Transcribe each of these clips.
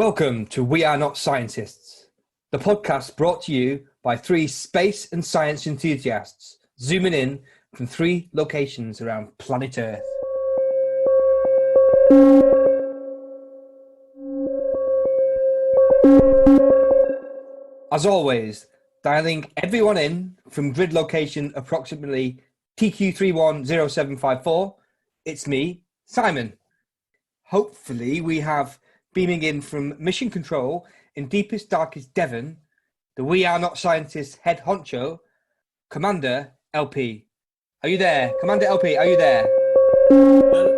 Welcome to We Are Not Scientists, the podcast brought to you by three space and science enthusiasts, zooming in from three locations around planet Earth. As always, dialing everyone in from grid location approximately TQ310754, it's me, Simon. Hopefully we have beaming in from Mission Control in Deepest Darkest Devon, the We Are Not Scientists head honcho, Commander LP. Are you there? Commander LP, are you there?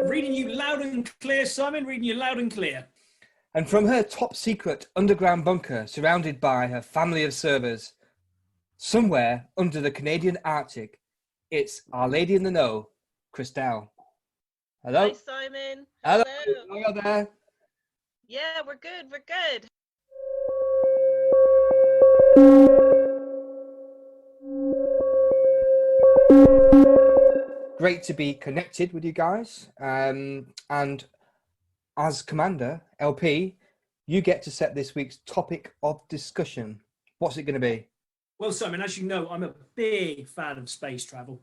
Reading you loud and clear, Simon, reading you loud and clear. And from her top secret underground bunker, surrounded by her family of servers, somewhere under the Canadian Arctic, it's Our Lady in the Know, Krystel. Hello? Hi, Simon. Hello. Hello. Are you there? Yeah, we're good. We're good. Great to be connected with you guys. And as Commander, LP, you get to set this week's topic of discussion. What's it going to be? Well, Simon, as you know, I'm a big fan of space travel,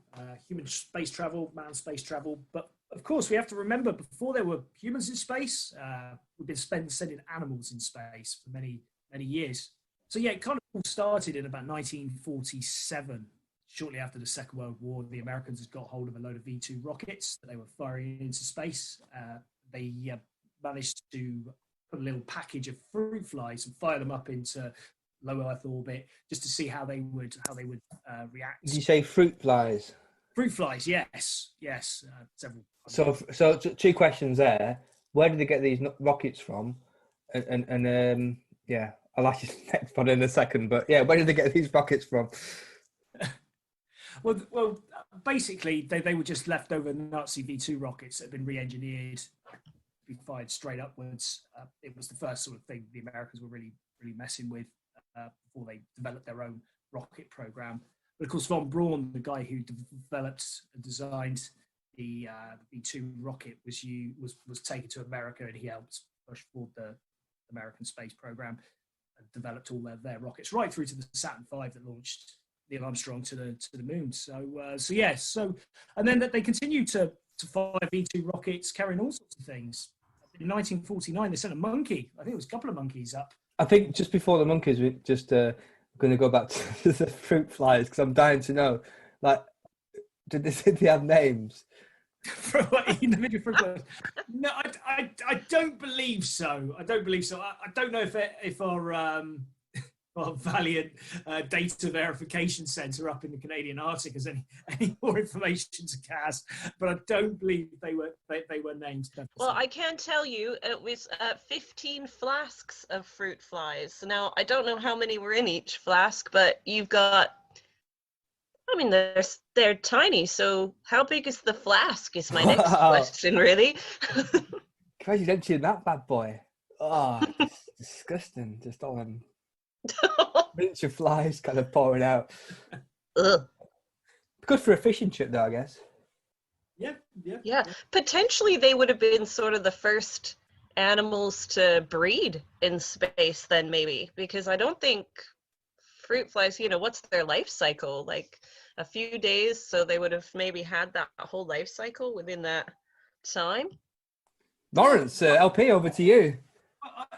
human space travel, manned space travel. But of course, we have to remember before there were humans in space, we've been sending animals in space for many, many years. So yeah, it kind of all started in about 1947. Shortly after the Second World War, the Americans had got hold of a load of V-2 rockets that they were firing into space. They managed to put a little package of fruit flies and fire them up into low Earth orbit just to see how they would react. Did you say fruit flies? Fruit flies, yes, several. So two questions there. Where did they get these rockets from? And yeah, I'll ask you next one in a second. But yeah, where did they get these rockets from? Well, basically, they were just leftover Nazi V-2 rockets that had been re-engineered, be fired straight upwards. It was the first sort of thing the Americans were really messing with before they developed their own rocket program. But of course, von Braun, the guy who developed and designed the V-2 rocket, was taken to America, and he helped push forward the American space program and developed all their rockets right through to the Saturn V that launched Neil Armstrong to the moon. So and then that they continued to fire V-2 rockets carrying all sorts of things. In 1949, they sent a monkey. I think it was a couple of monkeys up. I think just before the monkeys, we're just going to go back to the fruit flies because I'm dying to know. Like, did they have names? No, I don't believe so. I don't know if our valiant data verification centre up in the Canadian Arctic has any more information to cast, but I don't believe they were named. Well, I can tell you it was 15 flasks of fruit flies. Now, I don't know how many were in each flask, but you've got, I mean, they're tiny, so how big is the flask is my next question, really. Crazy emptying that bad boy. Oh, disgusting. Just all them miniature flies kind of pouring out. Ugh. Good for a fishing trip, though, I guess. Yeah. Potentially, they would have been sort of the first animals to breed in space, then maybe, because I don't think fruit flies. What's their life cycle? Like a few days, so they would have maybe had that whole life cycle within that time. Lawrence, LP, over to you.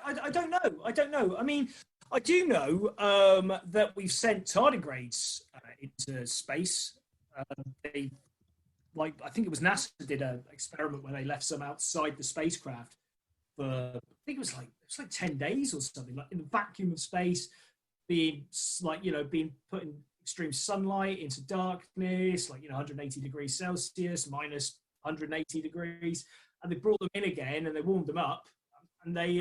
I don't know. I mean, I do know that we've sent tardigrades into space. I think it was NASA did an experiment where they left some outside the spacecraft for, I think it was like 10 days or something, like in the vacuum of space, being put in extreme sunlight into darkness, 180 degrees Celsius, minus 180 degrees, and they brought them in again and they warmed them up, and they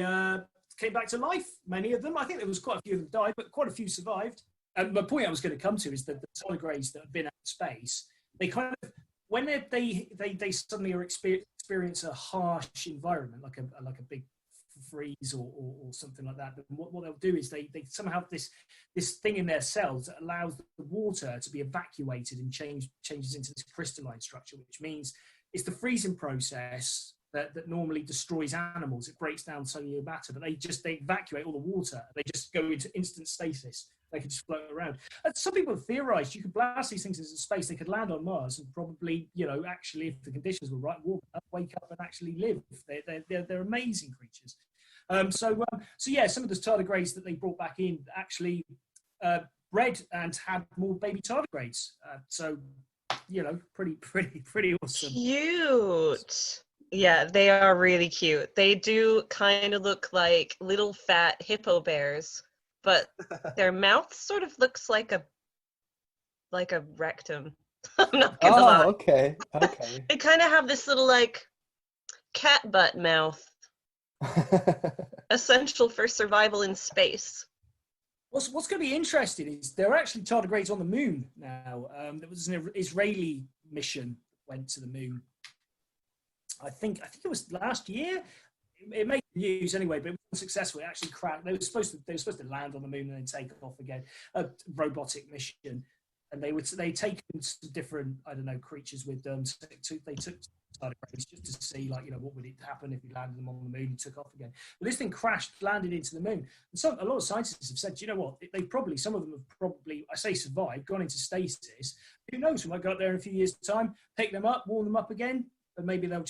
came back to life. Many of them, I think there was quite a few of them died, but quite a few survived. And the point I was going to come to is that the tardigrades that have been out of space, they kind of, when they suddenly experience a harsh environment, like a big freeze or something like that, what they'll do is they somehow have this thing in their cells that allows the water to be evacuated and changes into this crystalline structure, which means it's the freezing process that normally destroys animals. It breaks down cellular matter, but they evacuate all the water. They just go into instant stasis. They can just float around. And some people have theorized you could blast these things into space. They could land on Mars and probably, actually, if the conditions were right, warm up, wake up and actually live. They're amazing creatures. So yeah, some of the tardigrades that they brought back in actually bred and had more baby tardigrades. So, pretty awesome. Cute. Yeah, they are really cute. They do kind of look like little fat hippo bears, but their mouth sort of looks like a rectum. I'm not gonna lie. Okay. They kind of have this little like cat butt mouth, essential for survival in space. What's going to be interesting is there are actually tardigrades on the moon now. There was an Israeli mission that went to the moon. I think it was last year. It made news anyway, but it wasn't successful. It actually crashed. They were supposed to land on the moon and then take off again. A robotic mission, and they'd taken some different creatures with them. So they took tardigrades just to see what would it happen if we landed them on the moon and took off again. But this thing crashed, landed into the moon, and a lot of scientists have said, you know what? Some of them have probably, I say, survived, gone into stasis. Who knows? We might go up there in a few years' time, pick them up, warm them up again. But maybe they'll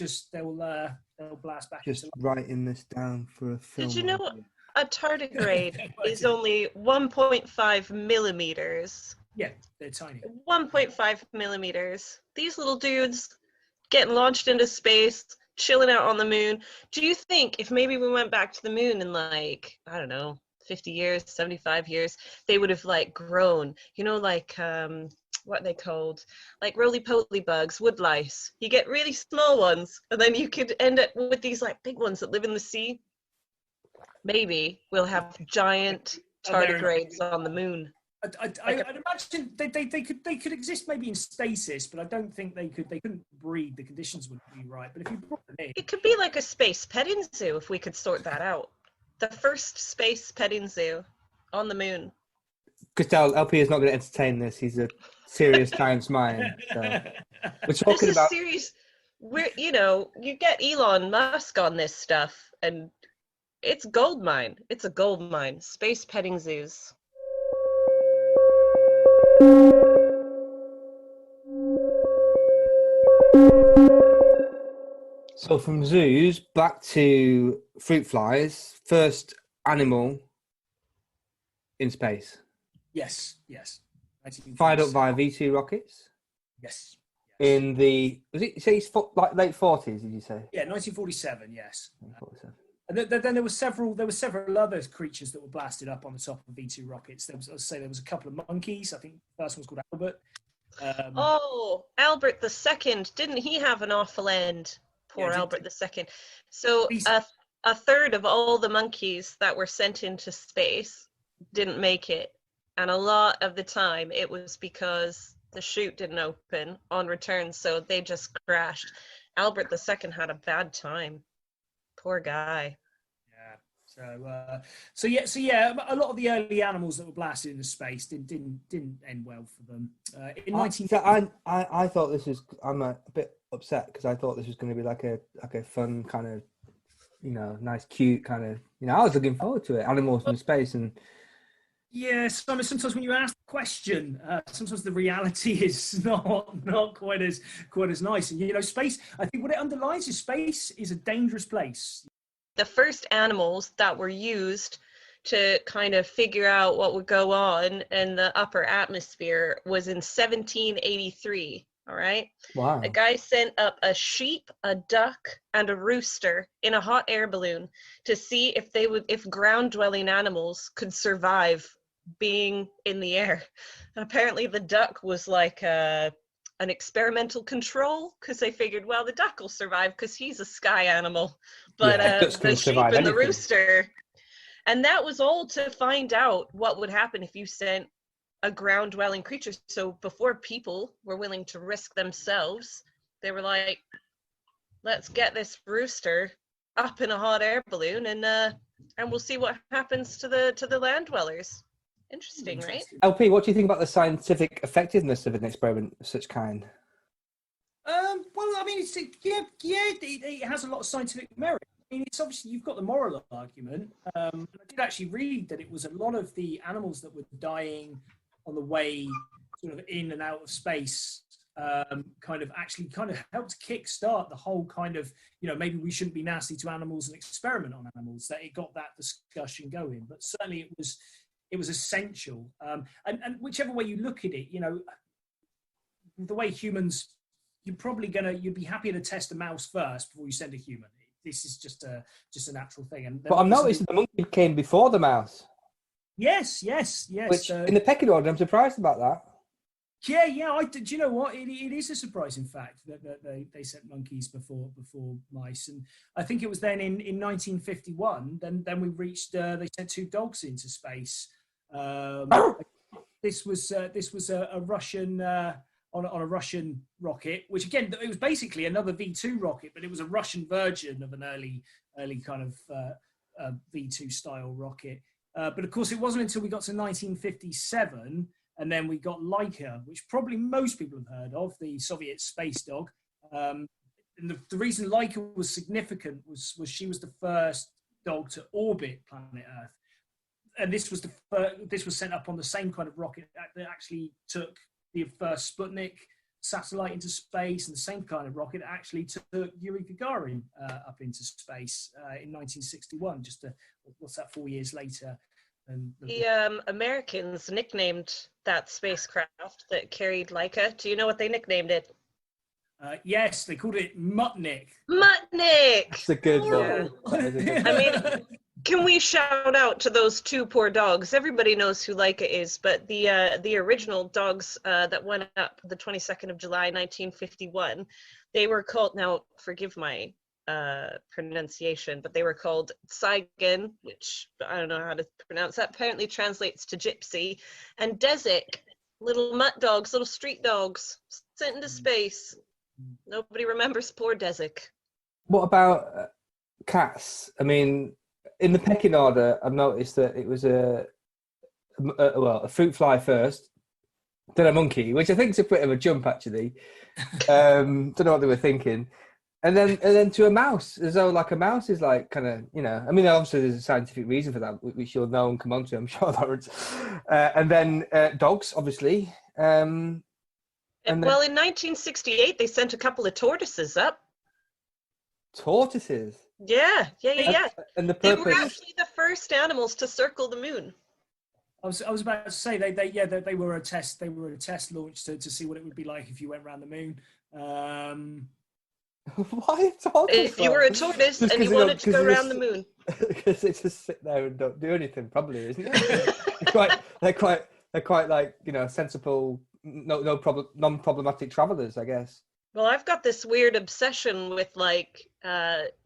blast back. Just writing this down for a film. Did you know a tardigrade is only 1.5 millimeters? Yeah, they're tiny. 1.5 millimeters. These little dudes getting launched into space, chilling out on the moon. Do you think if maybe we went back to the moon in 50 years, 75 years, they would have grown? What are they called? Like roly-poly bugs, wood lice. You get really small ones, and then you could end up with these big ones that live in the sea. Maybe we'll have giant tardigrades on the moon. I'd imagine they could exist maybe in stasis, but I don't think they couldn't breed. The conditions wouldn't be right. But if you brought them in, it could be like a space petting zoo if we could sort that out. The first space petting zoo on the moon. Krystel, LP is not going to entertain this. He's a serious science mind. So. We're talking about serious. You get Elon Musk on this stuff, and it's gold mine. It's a gold mine. Space petting zoos. So from zoos back to fruit flies. First animal in space. Yes. Fired up via V2 rockets. Yes. In the late 40s? Did you say? Yeah, 1947. Yes. 1947. And then there were several other creatures that were blasted up on the top of V2 rockets. There was a couple of monkeys. I think the first one was called Albert. Albert II. Didn't he have an awful end? Poor Albert II. So a third of all the monkeys that were sent into space didn't make it. And a lot of the time it was because the chute didn't open on return, so they just crashed. Albert II had a bad time. Poor guy. Yeah. So yeah. A lot of the early animals that were blasted into space didn't end well for them. I thought this was. I'm a bit upset because I thought this was going to be like a fun kind of, nice, cute kind of. I was looking forward to it. Animals in space and. Yeah, sometimes when you ask the question, sometimes the reality is not quite as nice. And space. I think what it underlines is space is a dangerous place. The first animals that were used to kind of figure out what would go on in the upper atmosphere was in 1783. All right. Wow. A guy sent up a sheep, a duck, and a rooster in a hot air balloon to see if ground-dwelling animals could survive being in the air. And apparently the duck was like an experimental control, because they figured, well, the duck will survive because he's a sky animal, but the sheep and the rooster. And that was all to find out what would happen if you sent a ground-dwelling creature. So before people were willing to risk themselves, they were like, let's get this rooster up in a hot air balloon and we'll see what happens to the land dwellers. Interesting, right? LP, what do you think about the scientific effectiveness of an experiment of such kind? Well, I mean, it has a lot of scientific merit. I mean, it's obviously, you've got the moral argument. I did actually read that it was a lot of the animals that were dying on the way sort of in and out of space kind of helped kickstart the whole kind of, maybe we shouldn't be nasty to animals and experiment on animals, that it got that discussion going. But certainly it was essential. And whichever way you look at it, the way humans, you'd be happier to test a mouse first before you send a human. This is just a natural thing. But I'm noticing the monkey came before the mouse. Yes. Which in the pecking order, I'm surprised about that. Yeah. Do you know what? It is a surprising fact that they sent monkeys before mice, and I think it was then in 1951. Then we reached. They sent 2 dogs into space. This was a Russian. On a Russian rocket, which again, it was basically another V2 rocket, but it was a Russian version of an early kind of V2 style rocket. But of course, it wasn't until we got to 1957, and then we got Laika, which probably most people have heard of, the Soviet space dog. And the reason Laika was significant was she was the first dog to orbit planet Earth, and this was sent up on the same kind of rocket that actually took the first Sputnik satellite into space, and the same kind of rocket actually took Yuri Gagarin up into space in 1961. What's that, 4 years later? And the Americans nicknamed that spacecraft that carried Laika. Do you know what they nicknamed it? Yes, they called it Mutnik. Mutnik! That's a good one. I mean, can we shout out to those 2 poor dogs? Everybody knows who Laika is, but the original dogs that went up the 22nd of July, 1951, they were called, now forgive my pronunciation, but they were called Saigon, which I don't know how to pronounce that, apparently translates to gypsy, and Dezik, little mutt dogs, little street dogs, sent into space. Nobody remembers poor Dezik. What about cats? I mean, in the pecking order, I've noticed that it was a fruit fly first, then a monkey, which I think is a bit of a jump, actually. Don't know what they were thinking. And then to a mouse, as though like a mouse is like kind of, I mean, obviously there's a scientific reason for that, which you'll know and come on to, I'm sure, Lawrence. And then dogs, obviously. In 1968, they sent a couple of tortoises up. Tortoises? Yeah. And the They purpose... were actually the first animals to circle the moon. I was about to say they were a test. They were a test launch to see what it would be like if you went around the moon. Why tortoise? If you were a tortoise and you wanted to go around the moon, because they just sit there and don't do anything, probably, isn't it? they're quite like sensible, non-problematic travelers, I guess. Well, I've got this weird obsession with like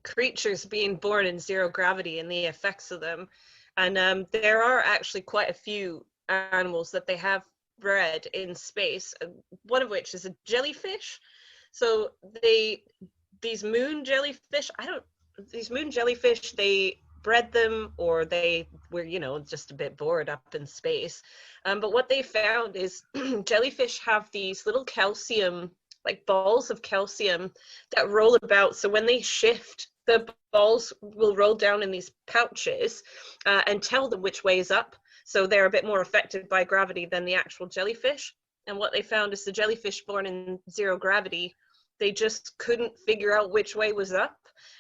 creatures being born in zero gravity and the effects of them. And there are actually quite a few animals that they have bred in space, one of which is a jellyfish. So these moon jellyfish, they bred them, or they were, just a bit bored up in space. But what they found is jellyfish have these little calcium, like balls of calcium that roll about. So when they shift, the balls will roll down in these pouches and tell them which way is up. So they're a bit more affected by gravity than the actual jellyfish. And what they found is the jellyfish born in zero gravity, they just couldn't figure out which way was up.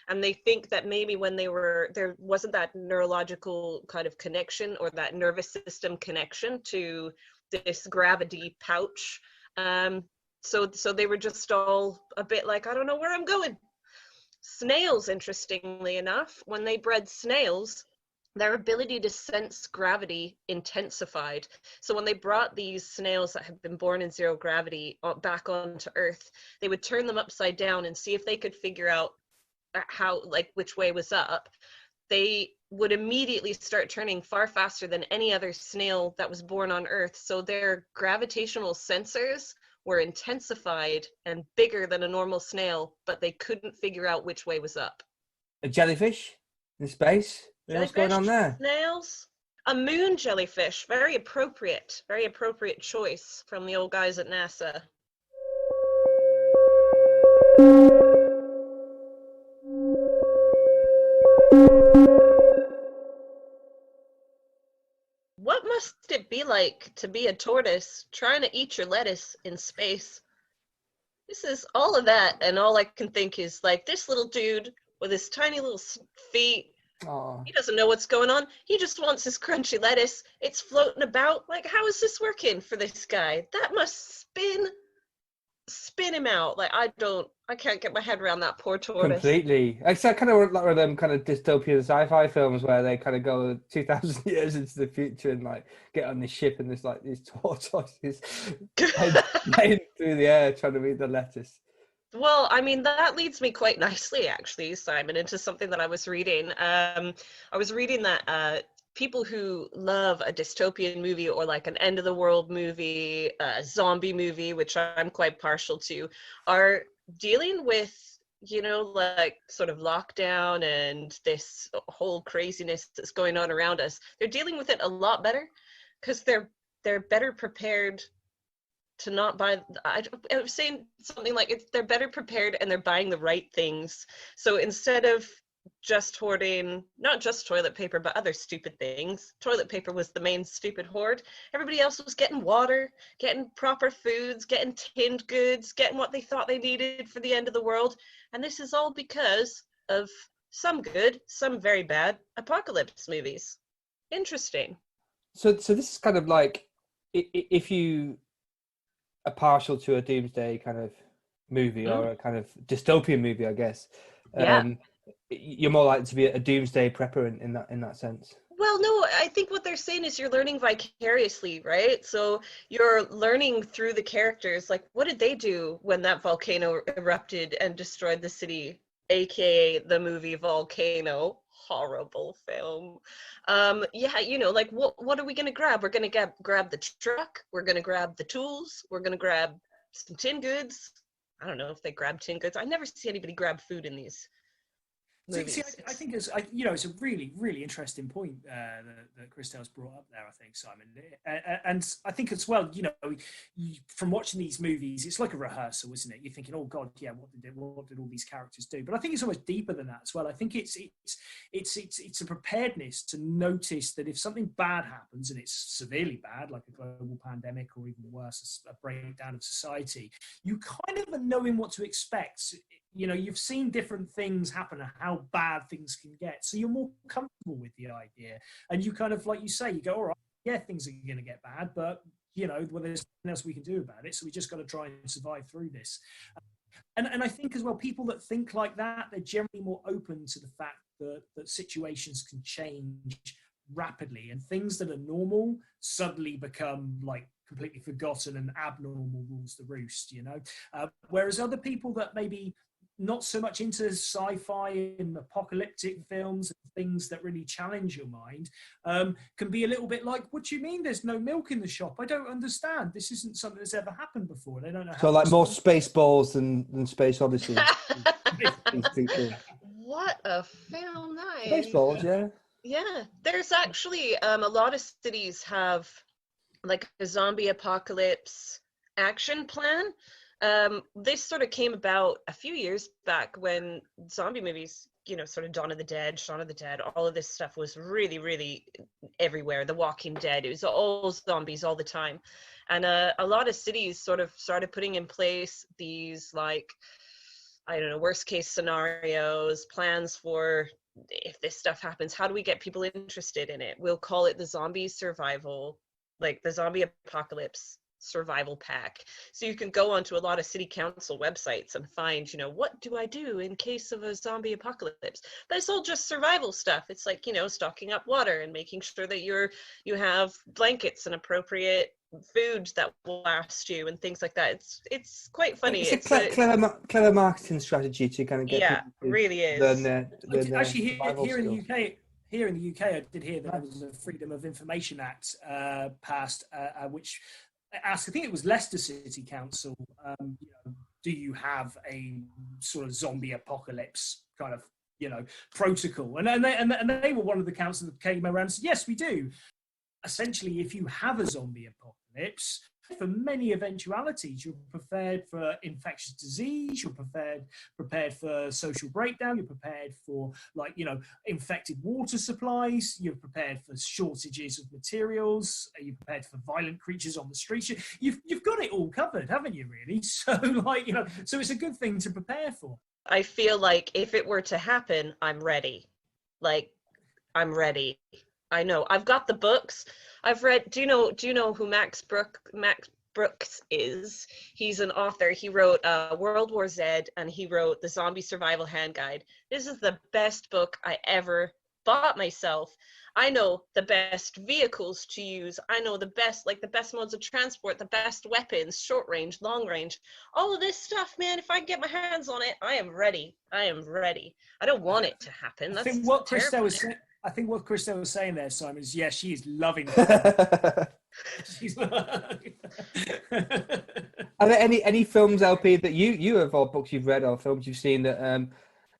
And they think that maybe when there wasn't that neurological kind of connection or that nervous system connection to this gravity pouch. So they were just all a bit like, I don't know where I'm going. Snails, interestingly enough, when they bred snails, their ability to sense gravity intensified. So when they brought these snails that had been born in zero gravity back onto Earth, they would turn them upside down and see if they could figure out which way was up. They would immediately start turning far faster than any other snail that was born on Earth. So their gravitational sensors were intensified and bigger than a normal snail, but they couldn't figure out which way was up. A jellyfish in space? What's going on there? Snails? A moon jellyfish. Very appropriate choice from the old guys at NASA. What must it be like to be a tortoise trying to eat your lettuce in space? This is all of that, and all I can think is like this little dude with his tiny little feet. Oh. He doesn't know what's going on. He just wants his crunchy lettuce. It's floating about. Like, how is this working for this guy? That must spin him out. Like, I can't get my head around that poor tortoise. Completely. It's kind of like one of them kind of dystopian sci-fi films where they kind of go 2,000 years into the future and like get on this ship and there's like these tortoises flying through the air trying to eat the lettuce. Well, I mean, that leads me quite nicely, actually, Simon, into something that I was reading. I was reading that people who love a dystopian movie or like an end of the world movie, a zombie movie, which I'm quite partial to, are dealing with, you know, like sort of lockdown and this whole craziness that's going on around us. They're dealing with it a lot better because they're better prepared to not buy. I was saying something like they're better prepared and they're buying the right things. So instead of just hoarding not just toilet paper but other stupid things, toilet paper was the main stupid hoard. Everybody else was getting water, getting proper foods, getting tinned goods, getting what they thought they needed for the end of the world. And this is all because of some good, some very bad apocalypse movies. Interesting. So this is kind of like if you are partial to a doomsday kind of movie or a kind of dystopian movie, I guess. You're more likely to be a doomsday prepper in that sense. Well, no, I think what they're saying is you're learning vicariously, right? So you're learning through the characters, like what did they do when that volcano erupted and destroyed the city, aka the movie Volcano. Horrible film. You know, like what are we gonna grab? We're gonna grab the truck, we're gonna grab the tools, we're gonna grab some tin goods. I don't know if they grab tin goods. I never see anybody grab food in these movies. See, I think it's a really, really interesting point that Krystel's brought up there, I think, Simon. And I think as well, you know, from watching these movies, it's like a rehearsal, isn't it? You're thinking, oh God, yeah, what did all these characters do? But I think it's almost deeper than that as well. I think it's a preparedness to notice that if something bad happens, and it's severely bad, like a global pandemic or even worse, a breakdown of society, you kind of are knowing what to expect. You know, you've seen different things happen and how bad things can get. So you're more comfortable with the idea. And you kind of, like you say, you go, all right, yeah, things are going to get bad, but, you know, well, there's nothing else we can do about it. So we just got to try and survive through this. And I think as well, people that think like that, they're generally more open to the fact that situations can change rapidly and things that are normal suddenly become like completely forgotten and abnormal rules the roost, you know? Whereas other people that maybe not so much into sci-fi and apocalyptic films and things that really challenge your mind, can be a little bit like, what do you mean there's no milk in the shop? I don't understand. This isn't something that's ever happened before. They don't know how. So like more Spaceballs than Space Odyssey. What a film. Nice. Spaceballs, yeah. Yeah, there's actually a lot of cities have like a zombie apocalypse action plan. This sort of came about a few years back when zombie movies, you know, sort of Dawn of the Dead, all of this stuff was really, really everywhere. The Walking Dead, it was all zombies all the time. And a lot of cities sort of started putting in place these, like, I don't know, worst case scenarios, plans for if this stuff happens, how do we get people interested in it? We'll call it the zombie survival, like the zombie apocalypse survival pack. So you can go onto a lot of city council websites and find, you know, what do I do in case of a zombie apocalypse? But it's all just survival stuff. It's like, you know, stocking up water and making sure that you have blankets and appropriate food that will last you and things like that. It's quite funny. It's a clever marketing strategy to kind of get people to really is. Actually, here in the UK, I did hear that there was a Freedom of Information Act passed, which asked, I think it was Leicester City Council, you know, do you have a sort of zombie apocalypse kind of, you know, protocol? And they were one of the councils that came around and said, yes, we do. Essentially, if you have a zombie apocalypse, for many eventualities. You're prepared for infectious disease. You're prepared for social breakdown. You're prepared for, like, you know, infected water supplies. You're prepared for shortages of materials. You're prepared for violent creatures on the streets. You've got it all covered, haven't you? Really? So, like, you know, so it's a good thing to prepare for. I feel like if it were to happen, I'm ready. Like, I'm ready. I know. I've got the books. I've read. Do you know who Max Brooks is? He's an author. He wrote World War Z, and he wrote the Zombie Survival Hand Guide. This is the best book I ever bought myself. I know the best vehicles to use. I know the best modes of transport, the best weapons, short range, long range, all of this stuff, man. If I can get my hands on it, I am ready. I don't want it to happen. That's terrifying. I think what Krystel was saying there, Simon, is she is loving it. Are there any films, LP, that you have, or books you've read or films you've seen that are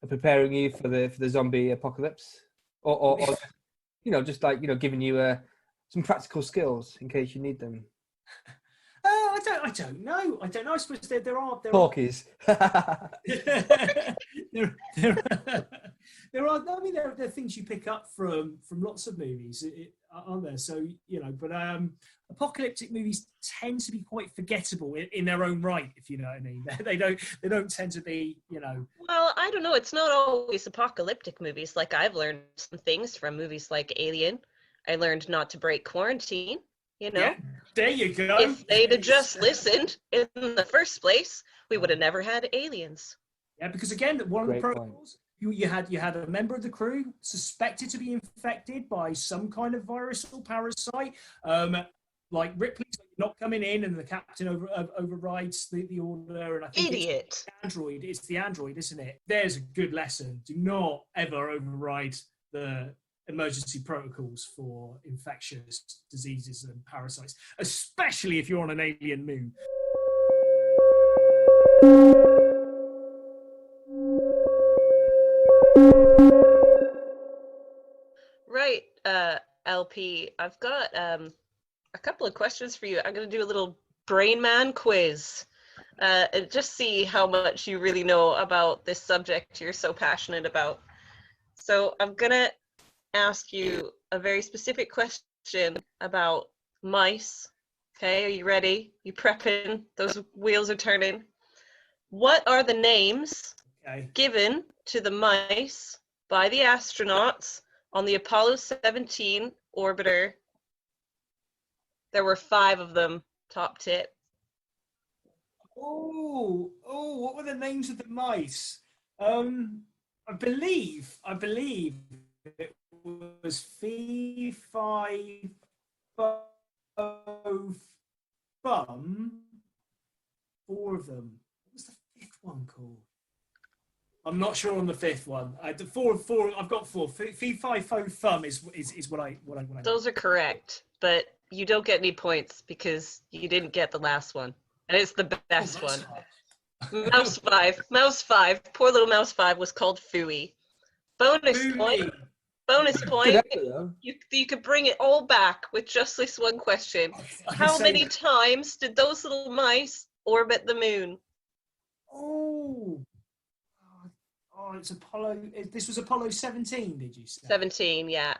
preparing you for the zombie apocalypse, or you know, just like, you know, giving you some practical skills in case you need them? I don't know. I suppose there are Porkies. there are. I mean, there are things you pick up from lots of movies, aren't there? So, you know, but apocalyptic movies tend to be quite forgettable in their own right, if you know what I mean. They don't tend to be, you know. Well, I don't know. It's not always apocalyptic movies. Like, I've learned some things from movies like Alien. I learned not to break quarantine. You know, yeah, there you go. If they'd have just listened in the first place, we would have never had aliens. Yeah, because again, one of the protocols, you had a member of the crew suspected to be infected by some kind of virus or parasite. Like Ripley's not coming in, and the captain overrides the order. And I think it's the android, isn't it? There's a good lesson. Do not ever override the emergency protocols for infectious diseases and parasites, especially if you're on an alien moon. Right, LP, I've got a couple of questions for you. I'm going to do a little Brain Man quiz and just see how much you really know about this subject you're so passionate about. So I'm going to ask you a very specific question about mice. Okay, are you ready? You prepping? Those wheels are turning. What are the names given to the mice by the astronauts on the Apollo 17 orbiter? There were 5 of them, top tip. Oh, what were the names of the mice? I believe it was Fee, Fi, Fo, Fum. 4 of them. What was the 5th one called? I'm not sure on the 5th one. I've got 4. Fee, Fi, Fo, Fum is what I. Those are correct, but you don't get any points because you didn't get the last one, and it's the best one. Mouse 5. Poor little Mouse 5 was called Fooey. Bonus point. You could bring it all back with just this one question. How many times did those little mice orbit the moon? It's Apollo. This was Apollo 17, did you say? 17, yeah.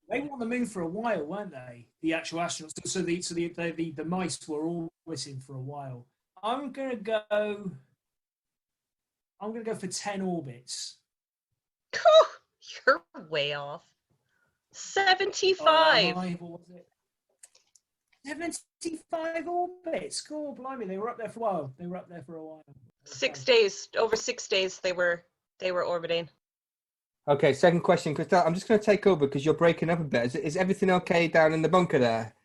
They were on the moon for a while, weren't they? The actual astronauts. So the mice were all missing for a while. I'm gonna go for 10 orbits. You're way off. 75. What was it? 75 orbits. Cool, blimey, they were up there for a while. 6 days. Over 6 days, they were orbiting. Okay, second question, Krystel. I'm just going to take over because you're breaking up a bit. Is everything okay down in the bunker there?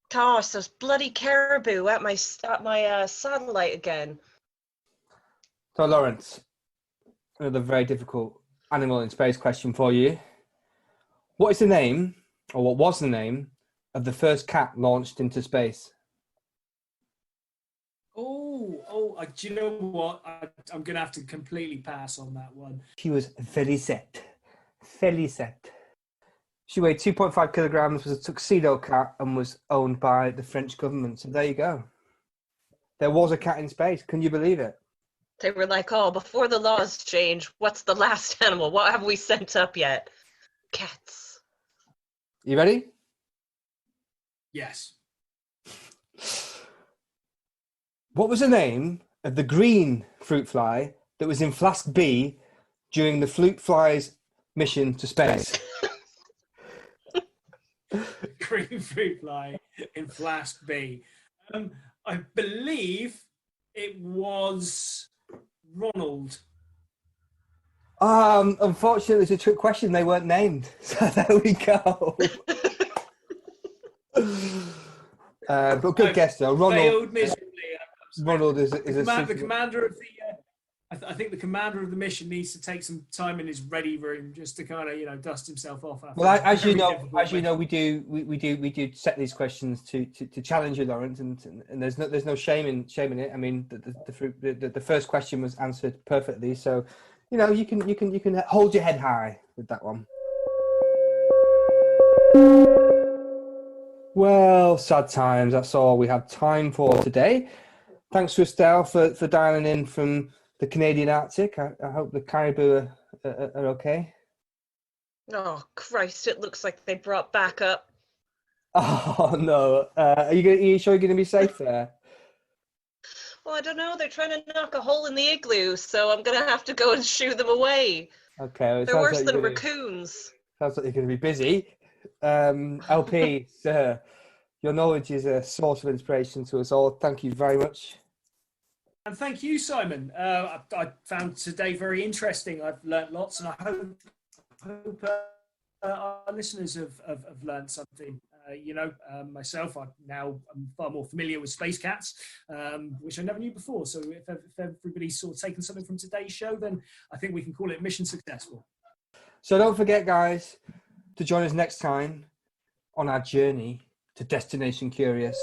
Gosh, those bloody caribou at my satellite again. So, Lawrence, another very difficult animal in space question for you. What is the name, or what was the name, of the first cat launched into space? Do you know what? I'm going to have to completely pass on that one. She was Felicette. Felicette. She weighed 2.5 kilograms, was a tuxedo cat, and was owned by the French government. So there you go. There was a cat in space. Can you believe it? They were like, oh, before the laws change, what's the last animal? What have we sent up yet? Cats. You ready? Yes. What was the name of the green fruit fly that was in Flask B during the fruit fly's mission to space? Green fruit fly in Flask B. I believe it was Ronald. Unfortunately, it's a trick question. They weren't named. So there we go. But good guess, though. Failed miserably. Ronald is the commander of the. I think the commander of the mission needs to take some time in his ready room just to kind of dust himself off. Well, as you know, we do set these questions to challenge you, Lawrence, and there's no shame in it. I mean, the first question was answered perfectly, so you can hold your head high with that one. Well, sad times. That's all we have time for today. Thanks, Krystel, for dialing in from the Canadian Arctic. I hope the caribou are okay. Oh, Christ, it looks like they brought backup. Oh, no. Are you sure you're going to be safe there? Well, I don't know. They're trying to knock a hole in the igloo, so I'm going to have to go and shoo them away. Okay. Well, they're worse than raccoons. Sounds like you're going to be busy. LP, sir, your knowledge is a source of inspiration to us all. Thank you very much. And thank you, Simon. I found today very interesting. I've learnt lots, and I hope our listeners have learnt something. Myself, I'm far more familiar with space cats, which I never knew before. So if everybody's sort of taken something from today's show, then I think we can call it mission successful. So don't forget, guys, to join us next time on our journey to Destination Curious.